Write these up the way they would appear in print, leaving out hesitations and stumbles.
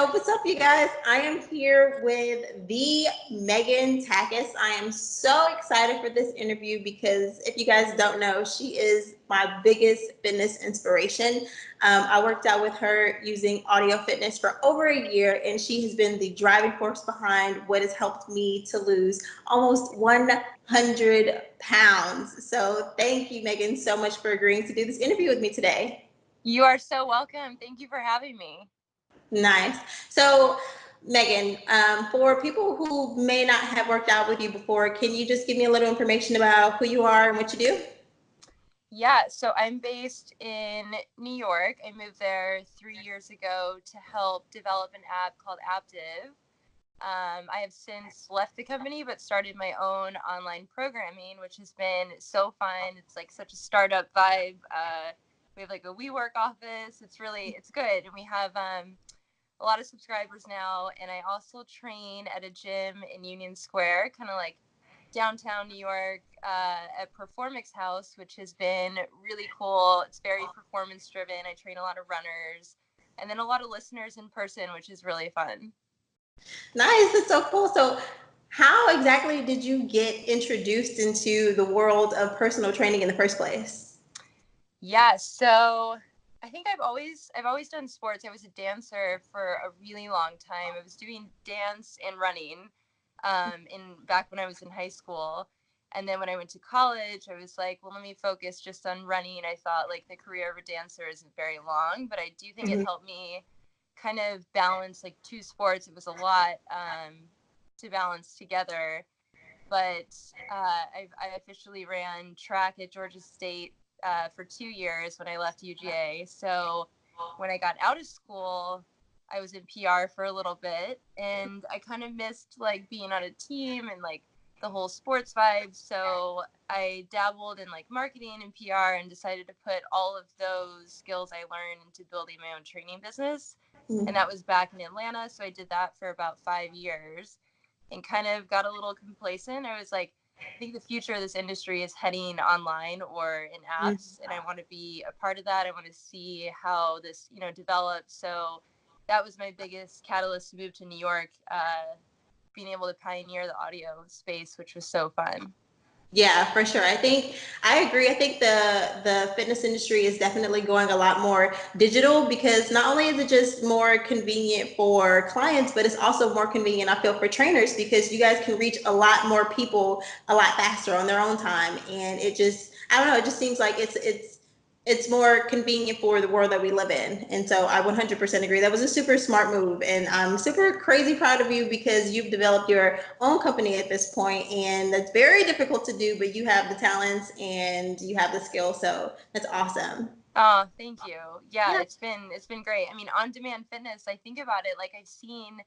What's up, you guys? I am here with the Meghan Takacs. I am so excited for this interview because if you guys don't know, she is my biggest fitness inspiration. I worked out with her using audio fitness for over a year, and she has been the driving force behind what has helped me to lose almost 100 pounds. So thank you, Meghan, so much for agreeing to do this interview with me today. You are so welcome. Thank you for having me. Nice. So, Meghan, for people who may not have worked out with you before, can you just give me a little information about who you are and what you do? Yeah, so I'm based in New York. I moved there 3 years ago to help develop an app called Aptive. I have since left the company, but started my own online programming, which has been so fun. It's like such a startup vibe. We have like a WeWork office. It's good. And we have a lot of subscribers now. And I also train at a gym in Union Square, kind of like downtown New York, at Performix House, which has been really cool. It's very performance driven. I train a lot of runners and then a lot of listeners in person, which is really fun. Nice. That's so cool. So, how exactly did you get introduced into the world of personal training in the first place? Yeah, so I think I've always done sports. I was a dancer for a really long time. I was doing dance and running in back when I was in high school. And then when I went to college, I was like, well, let me focus just on running. I thought like the career of a dancer isn't very long, but I do think it Mhm. helped me kind of balance like two sports. It was a lot to balance together. But I officially ran track at Georgia State for 2 years when I left UGA. So when I got out of school, I was in PR for a little bit, and I kind of missed like being on a team and like the whole sports vibe. So I dabbled in like marketing and PR and decided to put all of those skills I learned into building my own training business. And that was back in Atlanta. So I did that for about 5 years and kind of got a little complacent. I was like, I think the future of this industry is heading online or in Mhm. apps, and I want to be a part of that. I want to see how this, develops. So that was my biggest catalyst to move to New York, being able to pioneer the audio space, which was so fun. Yeah, for sure. I agree. I think the fitness industry is definitely going a lot more digital because not only is it just more convenient for clients, but it's also more convenient, I feel, for trainers because you guys can reach a lot more people a lot faster on their own time. And it just, I don't know, it just seems like it's more convenient for the world that we live in. And so I 100% agree. That was a super smart move. And I'm super crazy proud of you because you've developed your own company at this point, and that's very difficult to do, but you have the talents and you have the skill. So that's awesome. Oh, thank you. Yeah, Yeah. it's been great. I mean, on demand fitness, I think about it like I've seen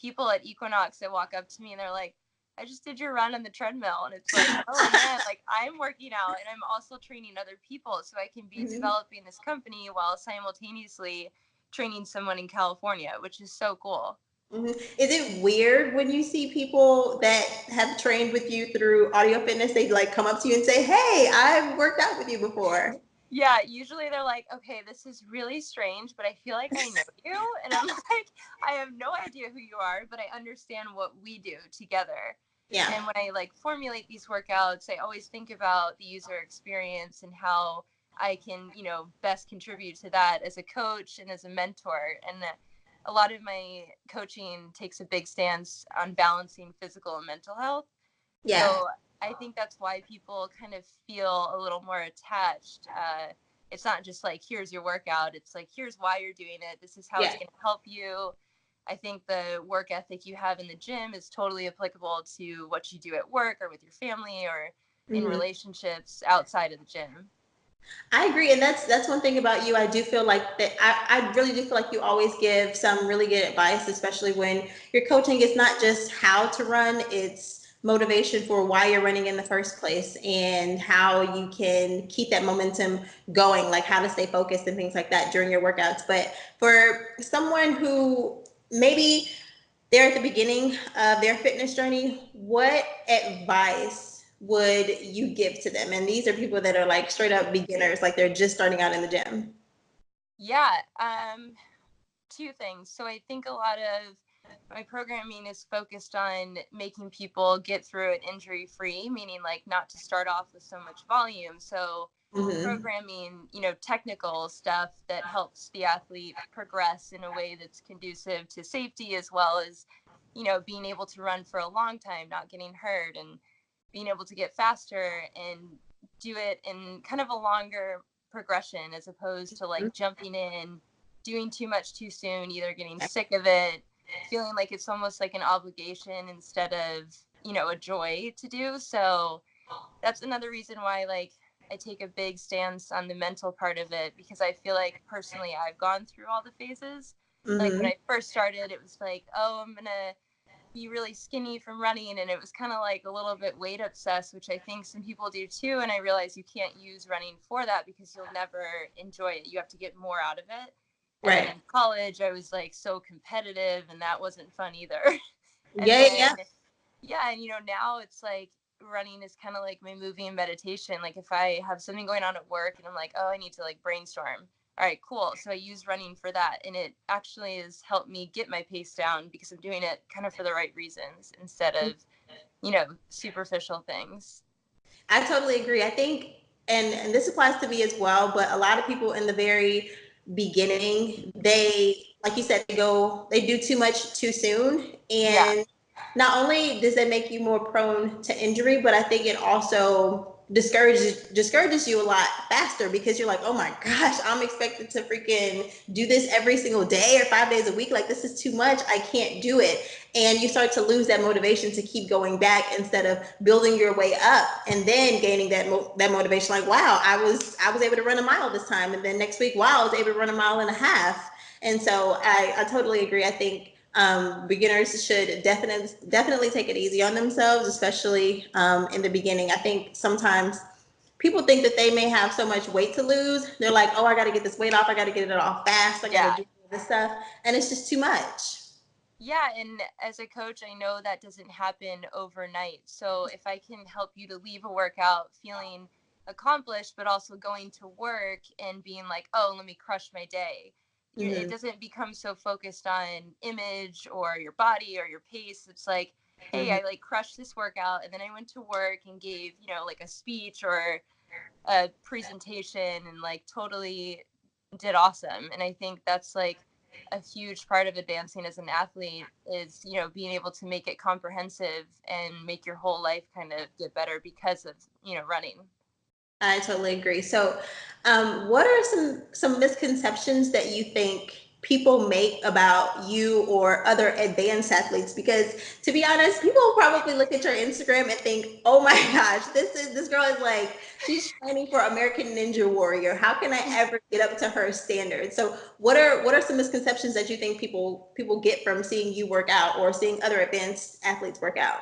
people at Equinox that walk up to me and they're like, I just did your run on the treadmill. And it's like, oh man, like I'm working out and I'm also training other people so I can be Mhm. developing this company while simultaneously training someone in California, which is so cool. Mhm. Is it weird when you see people that have trained with you through audio fitness? They like come up to you and say, "Hey, I've worked out with you before." Yeah, usually they're like, okay, this is really strange, but I feel like I know you. And I'm like, I have no idea who you are, but I understand what we do together. Yeah. And when I like formulate these workouts, I always think about the user experience and how I can, best contribute to that as a coach and as a mentor. And a lot of my coaching takes a big stance on balancing physical and mental health. Yeah. So I think that's why people kind of feel a little more attached. It's not just like, here's your workout. It's like, here's why you're doing it. This is how Yeah. it's going to help you. I think the work ethic you have in the gym is totally applicable to what you do at work or with your family or in Mhm. relationships outside of the gym. I agree, and that's one thing about you. I do feel like that. I really do feel like you always give some really good advice, especially when you're coaching. It's not just how to run; it's motivation for why you're running in the first place and how you can keep that momentum going, like how to stay focused and things like that during your workouts. But for someone who maybe they're at the beginning of their fitness journey, what advice would you give to them? And these are people that are like straight up beginners, like they're just starting out in the gym. Yeah. two things. So I think a lot of my programming is focused on making people get through it injury free, meaning like not to start off with so much volume. So Mm-hmm. programming, technical stuff that helps the athlete progress in a way that's conducive to safety, as well as, being able to run for a long time, not getting hurt, and being able to get faster and do it in kind of a longer progression, as opposed to like jumping in, doing too much too soon, either getting sick of it, feeling like it's almost like an obligation instead of, a joy to do. So that's another reason why, like, I take a big stance on the mental part of it, because I feel like personally I've gone through all the phases. Like when Mm-hmm. I first started, it was like, oh, I'm gonna be really skinny from running, and it was kind of like a little bit weight obsessed, which I think some people do too. And I realized you can't use running for that, because you'll never enjoy it. You have to get more out of it. And then Right. in college I was like so competitive, and that wasn't fun either. And Yeah, then yeah. yeah, and now it's like running is kind of like my movie and meditation. Like if I have something going on at work and I'm like, oh, I need to like brainstorm, all right, cool, so I use running for that, and it actually has helped me get my pace down, because I'm doing it kind of for the right reasons instead of superficial things. I totally agree. I think, and this applies to me as well, but a lot of people in the very beginning, they, like you said, they do too much too soon. Yeah. And not only does that make you more prone to injury, but I think it also discourages you a lot faster, because you're like, oh my gosh, I'm expected to freaking do this every single day or 5 days a week. Like, this is too much. I can't do it. And you start to lose that motivation to keep going back, instead of building your way up and then gaining that motivation. Like, wow, I was able to run a mile this time, and then next week, wow, I was able to run a mile and a half. And so I totally agree. I think beginners should definitely take it easy on themselves, especially in the beginning. I think sometimes people think that they may have so much weight to lose. They're like, oh, I got to get this weight off. I got to get it off fast. I got to Yeah. do this stuff. And it's just too much. Yeah, and as a coach, I know that doesn't happen overnight. So if I can help you to leave a workout feeling accomplished, but also going to work and being like, oh, let me crush my day, it Mm-hmm. doesn't become so focused on image or your body or your pace. It's like, hey, Mm-hmm. I like crushed this workout, and then I went to work and gave, like a speech or a presentation, and like totally did awesome. And I think that's like a huge part of advancing as an athlete is, being able to make it comprehensive and make your whole life kind of get better because of, running. I totally agree. So, what are some misconceptions that you think people make about you or other advanced athletes? Because to be honest, people will probably look at your Instagram and think, "Oh my gosh, this girl is like, she's training for American Ninja Warrior. How can I ever get up to her standards?" So, what are some misconceptions that you think people get from seeing you work out or seeing other advanced athletes work out?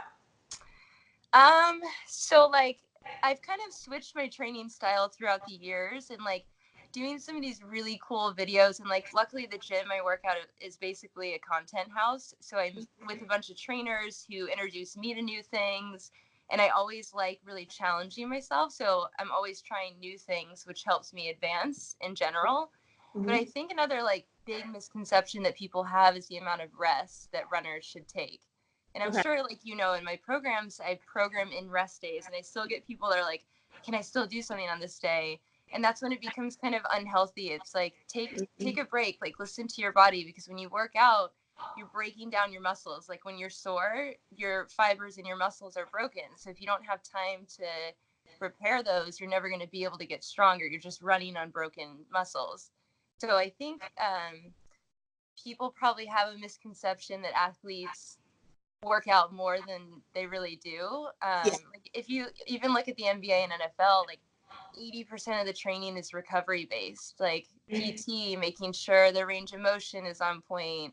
So like I've kind of switched my training style throughout the years, and like doing some of these really cool videos, and like luckily the gym I work out is basically a content house. So I'm with a bunch of trainers who introduce me to new things, and I always like really challenging myself. So I'm always trying new things, which helps me advance in general. But I Mm-hmm. think another like big misconception that people have is the amount of rest that runners should take. And I'm Okay. sure, like, in my programs, I program in rest days, and I still get people that are like, can I still do something on this day? And that's when it becomes kind of unhealthy. It's like, take a break, like listen to your body, because when you work out, you're breaking down your muscles. Like when you're sore, your fibers in your muscles are broken. So if you don't have time to repair those, you're never going to be able to get stronger. You're just running on broken muscles. So I think people probably have a misconception that athletes work out more than they really do. Yeah. Like if you even look at the NBA and NFL, like 80% of the training is recovery based, like PT, making sure the range of motion is on point,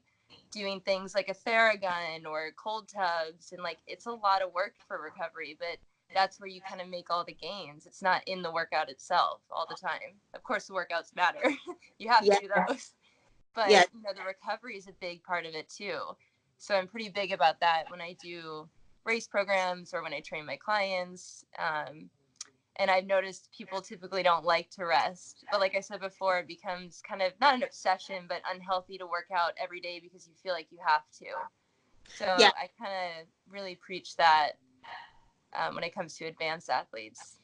doing things like a Theragun or cold tubs. And like, it's a lot of work for recovery, but that's where you kind of make all the gains. It's not in the workout itself all the time. Of course, the workouts matter. You have to Yeah. do those. Yeah. But, the recovery is a big part of it too. So I'm pretty big about that when I do race programs or when I train my clients. And I've noticed people typically don't like to rest. But like I said before, it becomes kind of not an obsession, but unhealthy to work out every day because you feel like you have to. So Yeah, I kind of really preach that when it comes to advanced athletes.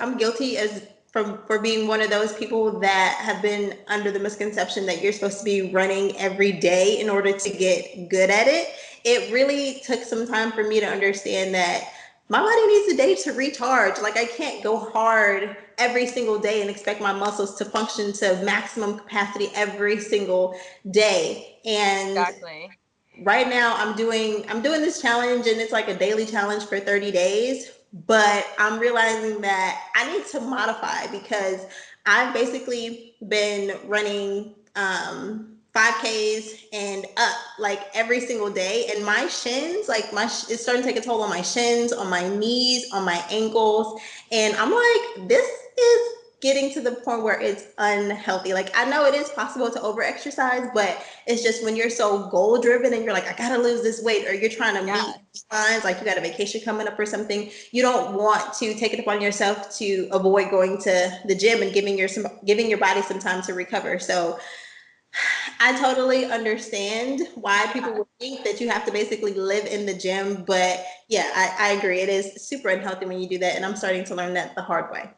I'm guilty as from for being one of those people that have been under the misconception that you're supposed to be running every day in order to get good at it. It really took some time for me to understand that my body needs a day to recharge. Like I can't go hard every single day and expect my muscles to function to maximum capacity every single day. And Exactly. right now I'm doing this challenge, and it's like a daily challenge for 30 days, but I'm realizing that I need to modify because I've basically been running 5Ks and up like every single day, and my shins, like it's starting to take a toll on my shins, on my knees, on my ankles, and I'm like, this is getting to the point where it's unhealthy. Like I know it is possible to over exercise, but it's just when you're so goal driven and you're like, I gotta lose this weight, or you're trying to meet Yeah. deadlines, like you got a vacation coming up or something, you don't want to take it upon yourself to avoid going to the gym and giving your body some time to recover. So I totally understand why people Yeah. would think that you have to basically live in the gym, but yeah, I agree. It is super unhealthy when you do that, and I'm starting to learn that the hard way.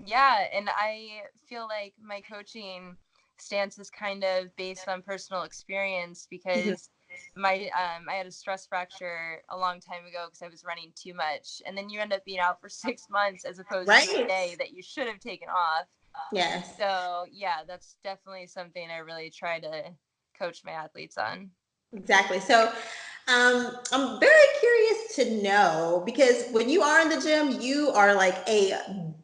Yeah, and I feel like my coaching stance is kind of based on personal experience Mhm. because I had a stress fracture a long time ago because I was running too much, and then you end up being out for 6 months as opposed to a Right? day that you should have taken off. Yes. So yeah, that's definitely something I really try to coach my athletes on. Exactly. So, I'm very curious to know because when you are in the gym, you are like a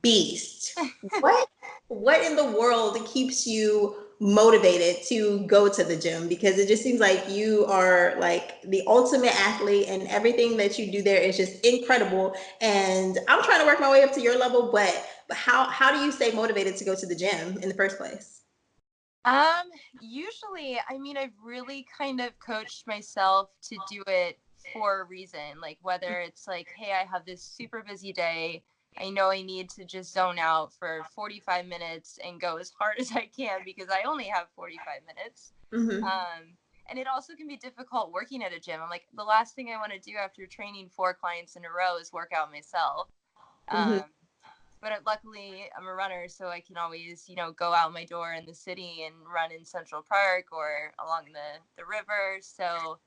beast. What what in the world keeps you motivated to go to the gym? Because it just seems like you are like the ultimate athlete, and everything that you do there is just incredible. And I'm trying to work my way up to your level, but how do you stay motivated to go to the gym in the first place? Usually, I mean, I've really kind of coached myself to do it for a reason. Like whether it's like, hey, I have this super busy day. I know I need to just zone out for 45 minutes and go as hard as I can because I only have 45 minutes. Hmm. Um, and it also can be difficult working at a gym. I'm like, the last thing I want to do after training 4 clients in a row is work out myself. Hmm. Um, but luckily I'm a runner, so I can always, go out my door in the city and run in Central Park or along the river. So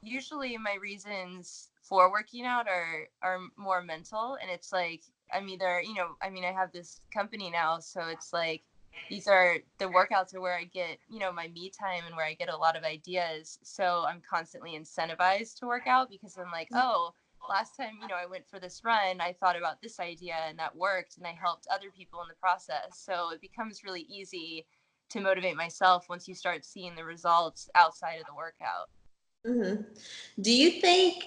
usually my reasons for working out are more mental, and it's like I'm either, I have this company now, so it's like these are the workouts are where I get, my me time and where I get a lot of ideas. So I'm constantly incentivized to work out because I'm like, oh, last time, I went for this run, I thought about this idea and that worked and I helped other people in the process. So it becomes really easy to motivate myself once you start seeing the results outside of the workout. Hmm. Do you think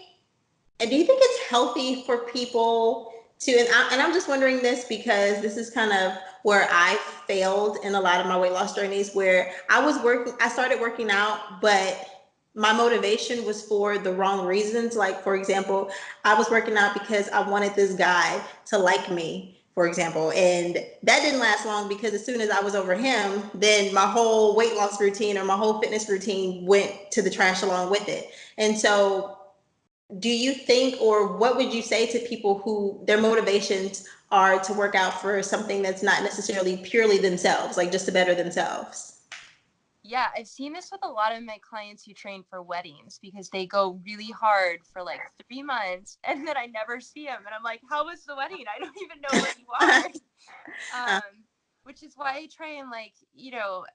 And do you think it's healthy for people to, and I'm just wondering this because this is kind of where I failed in a lot of my weight loss journeys, where I started working out, but my motivation was for the wrong reasons. Like, for example, I was working out because I wanted this guy to like me, for example. And that didn't last long because as soon as I was over him, then my whole weight loss routine or my whole fitness routine went to the trash along with it. And so do you think, or what would you say to people who their motivations are to work out for something that's not necessarily purely themselves, like just to better themselves? Yeah, I've seen this with a lot of my clients who train for weddings because they go really hard for like 3 months and then I never see them. And I'm like, how was the wedding? I don't even know where you are. Uh, Which is why I try and like,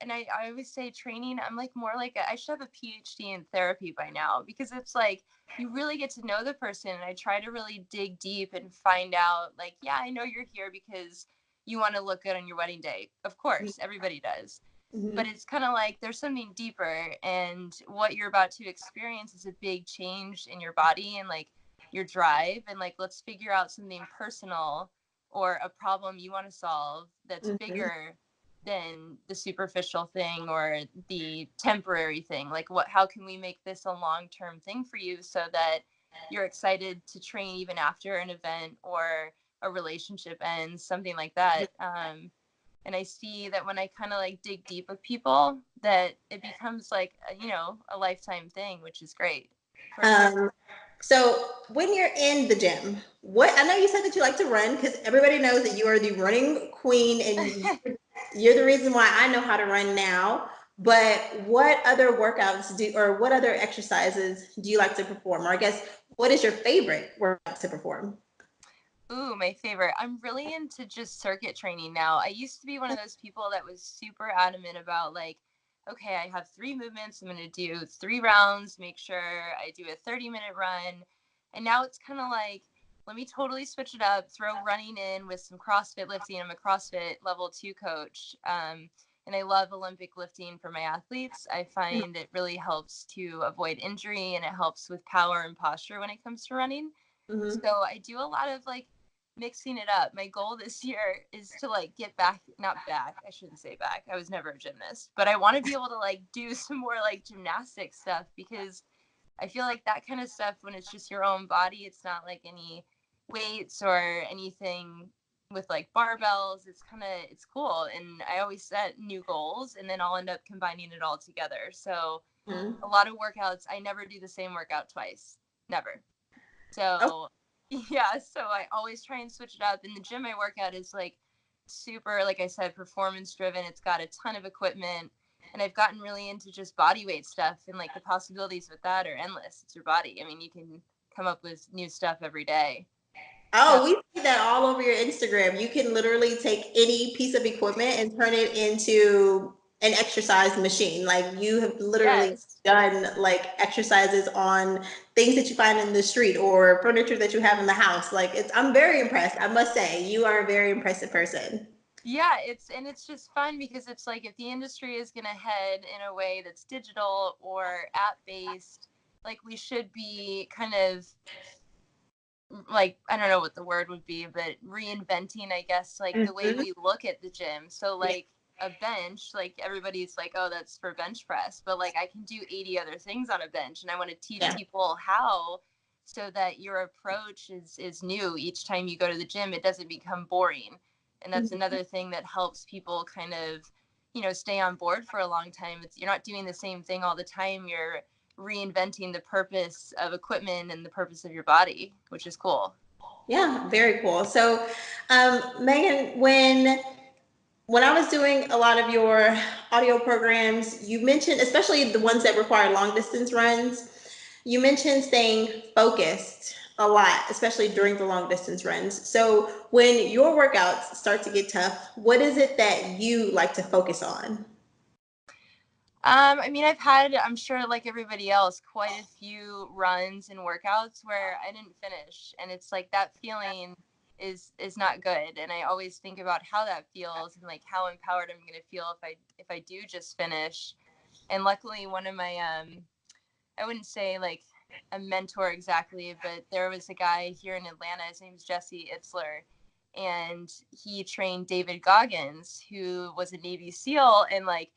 and I always say training, I'm like more like I should have a PhD in therapy by now because it's like you really get to know the person. And I try to really dig deep and find out, like, yeah, I know you're here because you want to look good on your wedding day. Of course, everybody does, but mhm, it's kind of like there's something deeper, and what you're about to experience is a big change in your body and like your drive, and like let's figure out something personal or a problem you want to solve that's mhm, bigger than the superficial thing or the temporary thing. Like, how can we make this a long-term thing for you so that you're excited to train even after an event or a relationship ends, something like that. And I see that when I kind of like dig deep with people, that it becomes like a lifetime thing, which is great for sure. Um, so when you're in the gym, what I know you said that you like to run because everybody knows that you are the running queen and you're the reason why I know how to run now. But what other workouts do or what other exercises do you like to perform? Or I guess what is your favorite workout to perform? Ooh, my favorite. I'm really into just circuit training now. I used to be one of those people that was super adamant about like, okay, I have 3 movements. I'm going to do 3 rounds, make sure I do a 30-minute run. And now it's kind of like, let me totally switch it up, throw running in with some CrossFit lifting. I'm a CrossFit level 2 coach. And I love Olympic lifting for my athletes. I find it really helps to avoid injury and it helps with power and posture when it comes to running. Mm-hmm. So I do a lot of like mixing it up. My goal this year is to like get back, not back, I shouldn't say back. I was never a gymnast, but I want to be able to like do some more like gymnastic stuff because I feel like that kind of stuff when it's just your own body, it's not like any weights or anything with like barbells. It's cool. And I always set new goals and then I'll end up combining it all together. So Mm-hmm. a lot of workouts, I never do the same workout twice. Never. So yeah, so I always try and switch it up. In the gym I work at is like super, like I said, performance driven. It's got a ton of equipment. And I've gotten really into just body weight stuff and like the possibilities with that are endless. It's your body. I mean, you can come up with new stuff every day. So Oh, we see that all over your Instagram. You can literally take any piece of equipment and turn it into an exercise machine. Like you have literally yes. done like exercises on things that you find in the street or furniture that you have in the house. Like I'm very impressed. I must say, you are a very impressive person. Yeah, it's just fun because it's like if the industry is gonna head in a way that's digital or app based, like we should be kind of like I don't know what the word would be, but reinventing, I guess, like the way Mhm. we look at the gym. So Yeah. like a bench, like everybody's like, oh, that's for bench press, but like I can do 80 other things on a bench, and I want to teach Yeah. people how, so that your approach is new each time you go to the gym. It doesn't become boring, and that's Mhm. another thing that helps people kind of, stay on board for a long time. You're not doing the same thing all the time. You're reinventing the purpose of equipment and the purpose of your body, which is cool. Yeah, very cool. So, Megan, when I was doing a lot of your audio programs, you mentioned, especially the ones that require long distance runs, you mentioned staying focused a lot, especially during the long distance runs. So, when your workouts start to get tough, what is it that you like to focus on? I mean, I've had, I'm sure, like everybody else, quite a few runs and workouts where I didn't finish, and it's like that feeling is not good. And I always think about how that feels and like how empowered I'm going to feel if I do just finish. And luckily, one of my I wouldn't say like a mentor exactly, but there was a guy here in Atlanta. His name's Jesse Itzler, and he trained David Goggins, who was a Navy SEAL, and like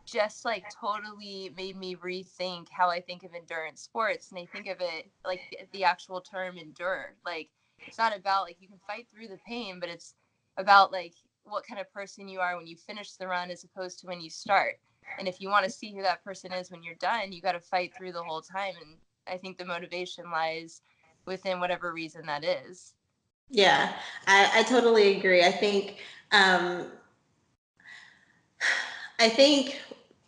just like totally made me rethink how I think of endurance sports. And I think of it like the actual term endure. Like it's not about like you can fight through the pain, but it's about like what kind of person you are when you finish the run as opposed to when you start. And if you want to see who that person is when you're done, you got to fight through the whole time. And I think the motivation lies within whatever reason that is. Yeah, I totally agree. Um, I think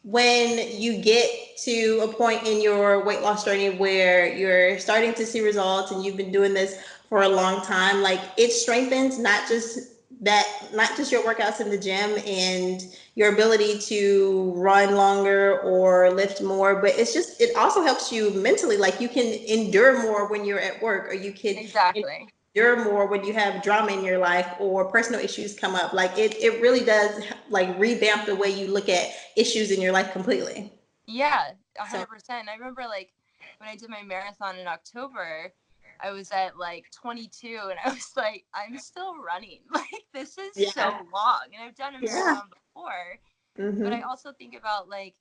when you get to a point in your weight loss journey where you're starting to see results and you've been doing this for a long time, like it strengthens not just your workouts in the gym and your ability to run longer or lift more, but it also helps you mentally. Like you can endure more when you're at work, or you can Exactly. endure more when you have drama in your life or personal issues come up. Like it really does like revamp the way you look at issues in your life completely. Yeah, So 100%. I remember like when I did my marathon in October, I was at like 22 and I was like, I'm still running. Like this is yeah, so long. And I've done a yeah. marathon before, but I Hmm. also think about like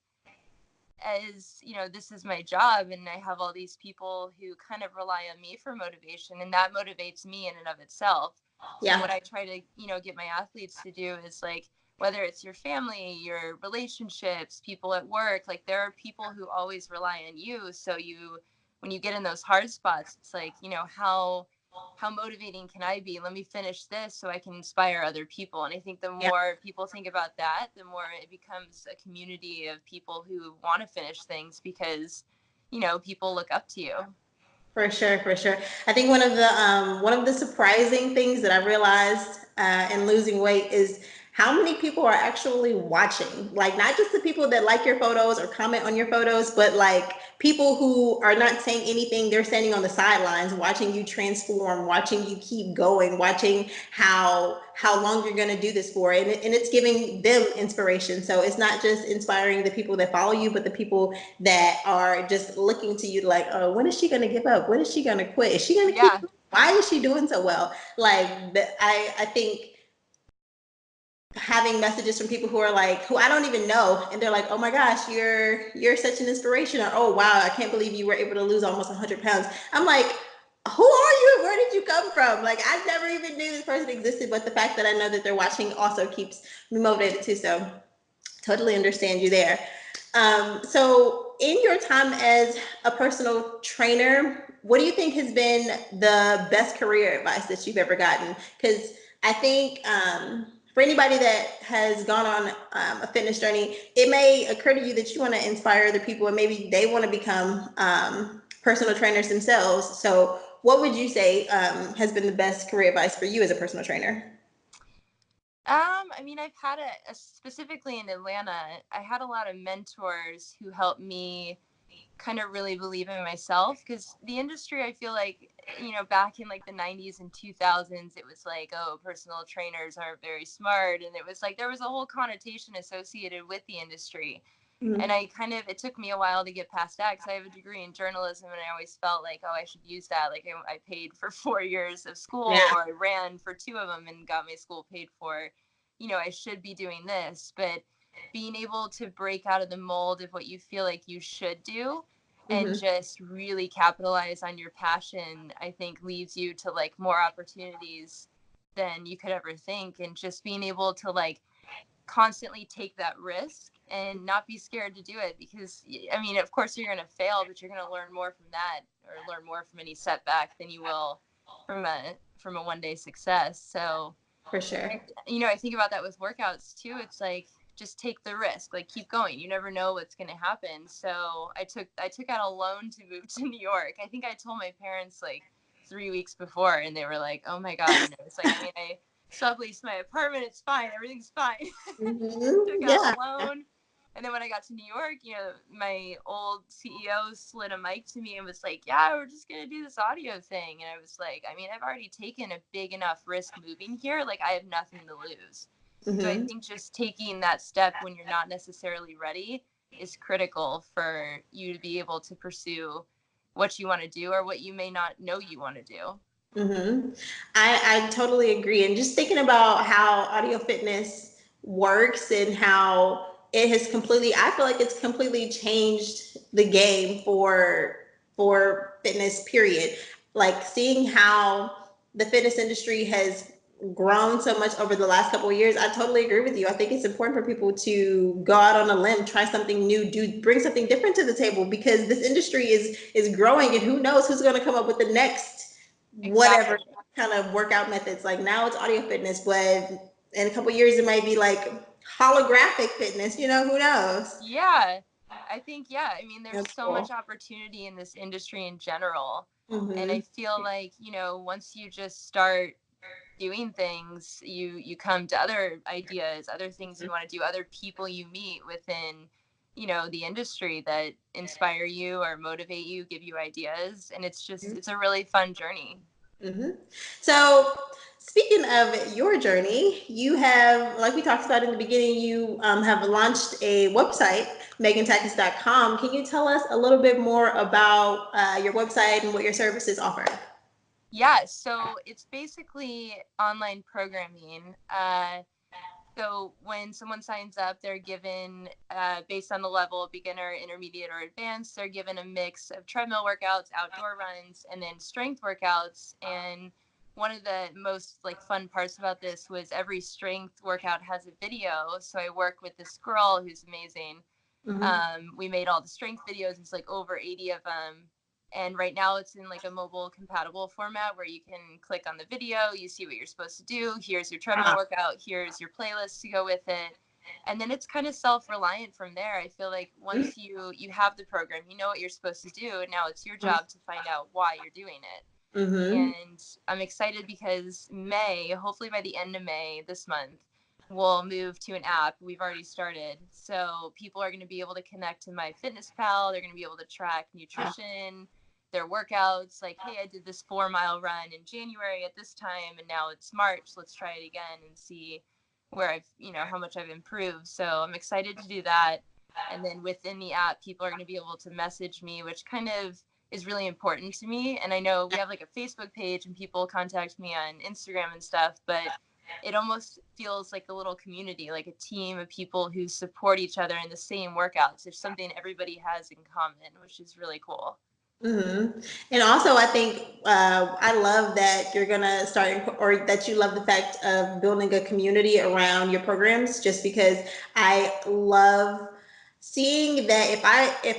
as this is my job, and I have all these people who kind of rely on me for motivation, and that motivates me in and of itself. So Yeah, what I try to get my athletes to do is, like, whether it's your family, your relationships, people at work, like, there are people who always rely on you. So when you get in those hard spots, it's like, how motivating can I be? Let me finish this so I can inspire other people. And I think the yeah. more people think about that, the more it becomes a community of people who want to finish things because, people look up to you. For sure, for sure. I think one of the surprising things that I realized in losing weight is how many people are actually watching. Like, not just the people that like your photos or comment on your photos, but like people who are not saying anything. They're standing on the sidelines, watching you transform, watching you keep going, watching how long you're going to do this for, and it's giving them inspiration. So it's not just inspiring the people that follow you, but the people that are just looking to you like, oh, when is she going to give up? When is she going to quit? Is she going to keep? Yeah. Why is she doing so well? Like, I think having messages from people who are like, who I don't even know, and they're like, oh my gosh, you're such an inspiration, or oh wow, I can't believe you were able to lose almost 100 pounds. I'm like, who are you? Where did you come from? Like, I never even knew this person existed, but the fact that I know that they're watching also keeps me motivated too. So totally understand you there. So, in your time as a personal trainer, what do you think has been the best career advice that you've ever gotten? Because I think for anybody that has gone on a fitness journey, it may occur to you that you want to inspire other people and maybe they want to become personal trainers themselves. So, what would you say has been the best career advice for you as a personal trainer? I mean, I've had specifically in Atlanta, I had a lot of mentors who helped me kind of really believe in myself, because the industry, I feel like, back in like the 90s and 2000s, it was like, oh, personal trainers are very smart, and it was like there was a whole connotation associated with the industry. And Mm-hmm. it took me a while to get past that, because I have a degree in journalism, and I always felt like, oh, I should use that. Like, I paid for 4 years of school, Yeah. or I ran for 2 of them and got my school paid for. I should be doing this. But being able to break out of the mold of what you feel like you should do and Mm-hmm. just really capitalize on your passion, I think leads you to like more opportunities than you could ever think. And just being able to like constantly take that risk and not be scared to do it, because I mean, of course you're going to fail, but you're going to learn more from that, or learn more from any setback than you will from a one day success. So For sure. I think about that with workouts too. It's like, just take the risk, like keep going. You never know what's going to happen. So I took out a loan to move to New York. I think I told my parents like 3 weeks before, and they were like, oh my God. It's like, I mean, I subleased my apartment, it's fine, everything's fine. Took Mm-hmm. out a Yeah. loan. And then when I got to New York, my old CEO slid a mic to me and was like, yeah, we're just going to do this audio thing. And I was like, I mean, I've already taken a big enough risk moving here. Like, I have nothing to lose. So I Mm-hmm. think just taking that step when you're not necessarily ready is critical for you to be able to pursue what you want to do, or what you may not know you want to do. Mm-hmm. I totally agree. And just thinking about how audio fitness works and how it has completely, I feel like it's completely changed the game for fitness, period. Like seeing how the fitness industry has grown so much over the last couple of years, I totally agree with you. I think it's important for people to go out on a limb, try something new, do bring something different to the table, because this industry is growing, and who knows who's going to come up with the next whatever Exactly. kind of workout methods. Like now it's audio fitness, but in a couple years it might be like holographic fitness. Who knows? Yeah, I think, yeah. I mean, there's That's so much cool. opportunity in this industry in general. And I Mm-hmm. feel like, once you just start doing things, you come to other ideas, other things you want to do, other people you meet within, the industry that inspire you or motivate you, give you ideas. And it's a really fun journey. Mm-hmm. So, speaking of your journey, you have, like we talked about in the beginning, you have launched a website, MeghanTakas.com. Can you tell us a little bit more about your website and what your services offer? Yeah, so it's basically online programming. So when someone signs up, they're given, based on the level, beginner, intermediate, or advanced, they're given a mix of treadmill workouts, outdoor runs, and then strength workouts. And one of the most like fun parts about this was every strength workout has a video. So I work with this girl who's amazing. We made all the strength videos. There's like over 80 of them. And right now it's in like a mobile compatible format where you can click on the video, you see what you're supposed to do. Here's your treadmill workout. Here's your playlist to go with it. And then it's kind of self-reliant from there. I feel like once you have the program, you know what you're supposed to do. And now it's your job to find out why you're doing it. And I'm excited because hopefully by the end of May this month, we'll move to an app. We've already started. So people are going to be able to connect to my fitness pal. They're going to be able to track nutrition, their workouts. Like, hey, I did this 4-mile run in January at this time, and now it's March. Let's try it again and see where how much I've improved. So I'm excited to do that. And then within the app, people are going to be able to message me, which kind of is really important to me. And I know we have like a Facebook page and people contact me on Instagram and stuff, but it almost feels like a little community, like a team of people who support each other in the same workouts. There's something everybody has in common, which is really cool. And also, I think I love that you're gonna or that you love the fact of building a community around your programs. Just because I love seeing that if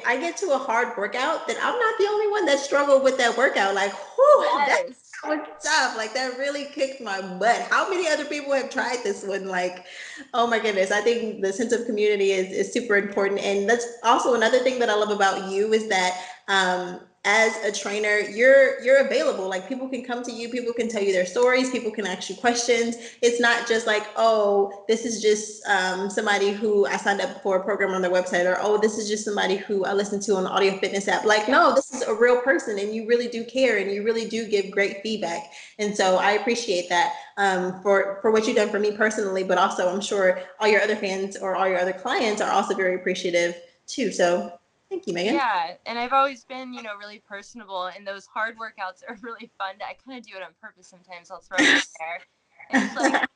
I get to a hard workout, then I'm not the only one that struggled with that workout. Like, whew, Yes. that was tough. Like that really kicked my butt. How many other people have tried this one? Like, oh my goodness. I think the sense of community is super important. And that's also another thing that I love about you is that as a trainer, you're available. Like people can come to you, people can tell you their stories, people can ask you questions. It's not just like, oh, this is just somebody who I signed up for a program on their website, or oh, this is just somebody who I listened to on the audio fitness app. Like, no, this is a real person, and you really do care, and you really do give great feedback. And so I appreciate that for what you've done for me personally, but also I'm sure all your other fans or all your other clients are also very appreciative too. So thank you, Megan. Yeah, and I've always been, really personable, and those hard workouts are really fun. I kind of do it on purpose sometimes. I'll throw them in there, and it's like,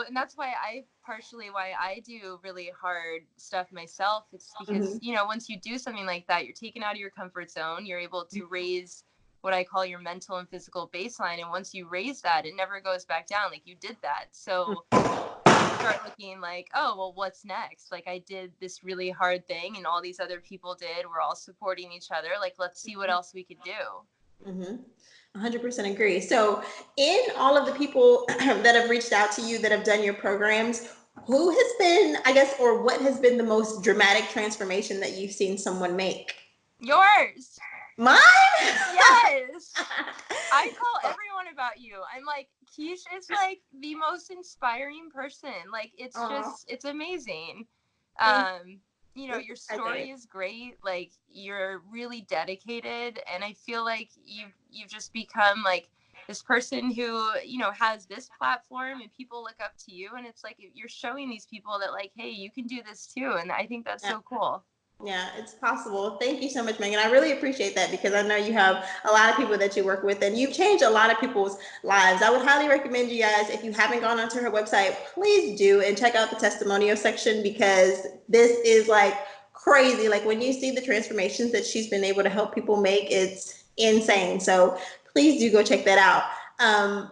and that's why I do really hard stuff myself. It's because, once you do something like that, you're taken out of your comfort zone. You're able to raise what I call your mental and physical baseline. And once you raise that, it never goes back down. Like you did that. So start looking like, oh, well, what's next? Like I did this really hard thing and all these other people did. We're all supporting each other. Like, let's see what else we could do. 100% agree. So, in all of the people that have reached out to you that have done your programs, who has been, I guess, or what has been the most dramatic transformation that you've seen someone make? Yours. Mine? Yes. I tell everyone about you. I'm like, Keesh is like the most inspiring person. Like it's amazing. Thank Your story is great. Like you're really dedicated, and I feel like you've just become like this person who, has this platform and people look up to you, and it's like you're showing these people that like, hey, you can do this too. And I think that's yeah. so cool. Yeah, it's possible. Thank you so much, Megan. I really appreciate that because I know you have a lot of people that you work with and you've changed a lot of people's lives. I would highly recommend you guys, if you haven't gone onto her website, please do and check out the testimonial section because this is like crazy. Like when you see the transformations that she's been able to help people make, it's insane. So please do go check that out.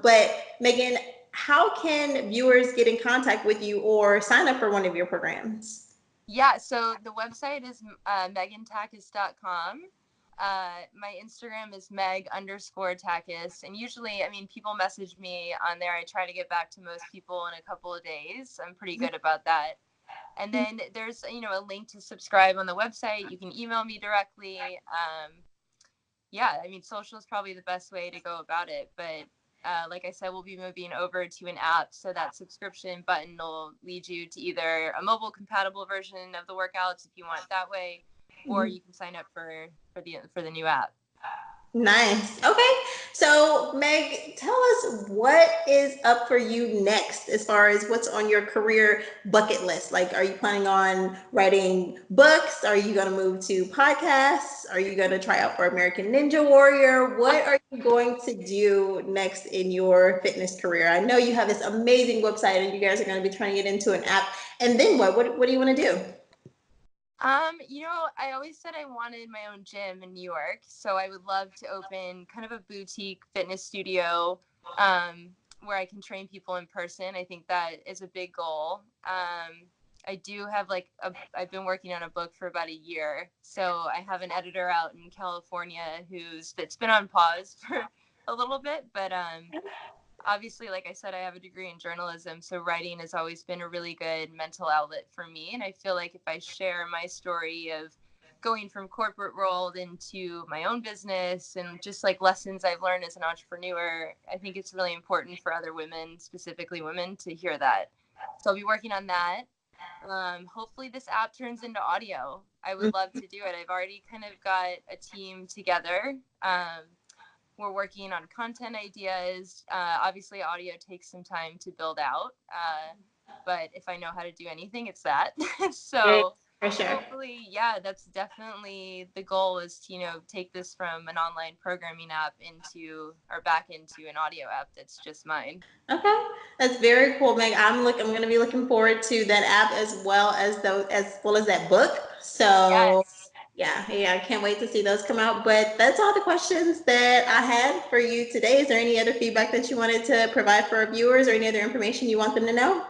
But Megan, how can viewers get in contact with you or sign up for one of your programs? Yeah, so the website is megantakacs.com. My Instagram is meg_Takacs. And usually, people message me on there. I try to get back to most people in a couple of days. I'm pretty good about that. And then there's, a link to subscribe on the website. You can email me directly. Social is probably the best way to go about it. But like I said, we'll be moving over to an app. So that subscription button will lead you to either a mobile compatible version of the workouts if you want it that way, or you can sign up for the new app. Nice. Okay. So, Meg, tell us what is up for you next as far as what's on your career bucket list. Like, are you planning on writing books? Are you going to move to podcasts? Are you going to try out for American Ninja Warrior? What are you going to do next in your fitness career? I know you have this amazing website and you guys are going to be turning it into an app. And then what? What do you want to do? I always said I wanted my own gym in New York, so I would love to open kind of a boutique fitness studio where I can train people in person. I think that is a big goal. I do have I've been working on a book for about a year, so I have an editor out in California it's been on pause for a little bit, but obviously, like I said, I have a degree in journalism, so writing has always been a really good mental outlet for me. And I feel like if I share my story of going from corporate world into my own business and just like lessons I've learned as an entrepreneur, I think it's really important for other women, specifically women, to hear that. So I'll be working on that. Hopefully, this app turns into audio. I would love to do it. I've already kind of got a team together. We're working on content ideas. Obviously, audio takes some time to build out, but if I know how to do anything, it's that. So For sure. hopefully, yeah, that's definitely the goal is to take this from an online programming app into or back into an audio app that's just mine. Okay, that's very cool, Meg. I'm going to be looking forward to that app as well as that book. So Yes. yeah, I can't wait to see those come out. But that's all the questions that I had for you today. Is there any other feedback that you wanted to provide for our viewers, or any other information you want them to know?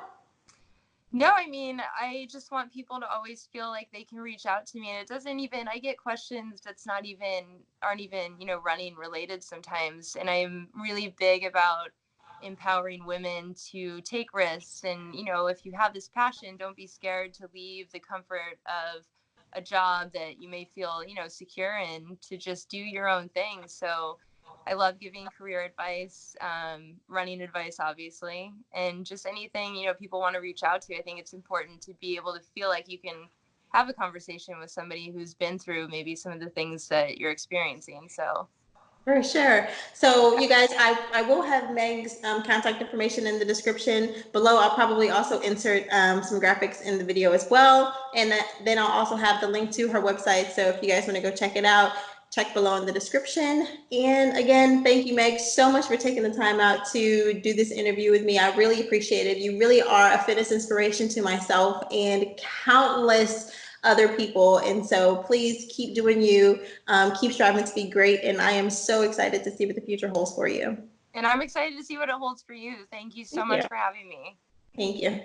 No, I mean, I just want people to always feel like they can reach out to me. And it doesn't even, I get questions aren't even, running related sometimes. And I'm really big about empowering women to take risks. And, if you have this passion, don't be scared to leave the comfort of a job that you may feel, secure in to just do your own thing. So, I love giving career advice, running advice, obviously, and just anything people want to reach out to. I think it's important to be able to feel like you can have a conversation with somebody who's been through maybe some of the things that you're experiencing. So, For sure. So, you guys, I will have Meg's contact information in the description below. I'll probably also insert some graphics in the video as well. And then I'll also have the link to her website. So, if you guys want to go check it out, check below in the description. And again, thank you, Meg, so much for taking the time out to do this interview with me. I really appreciate it. You really are a fitness inspiration to myself and countless other people. And so, please keep doing you. Keep striving to be great, and I am so excited to see what the future holds for you. and I'm excited to see what it holds for you. Thank you so Thank you. much for having me. Thank you.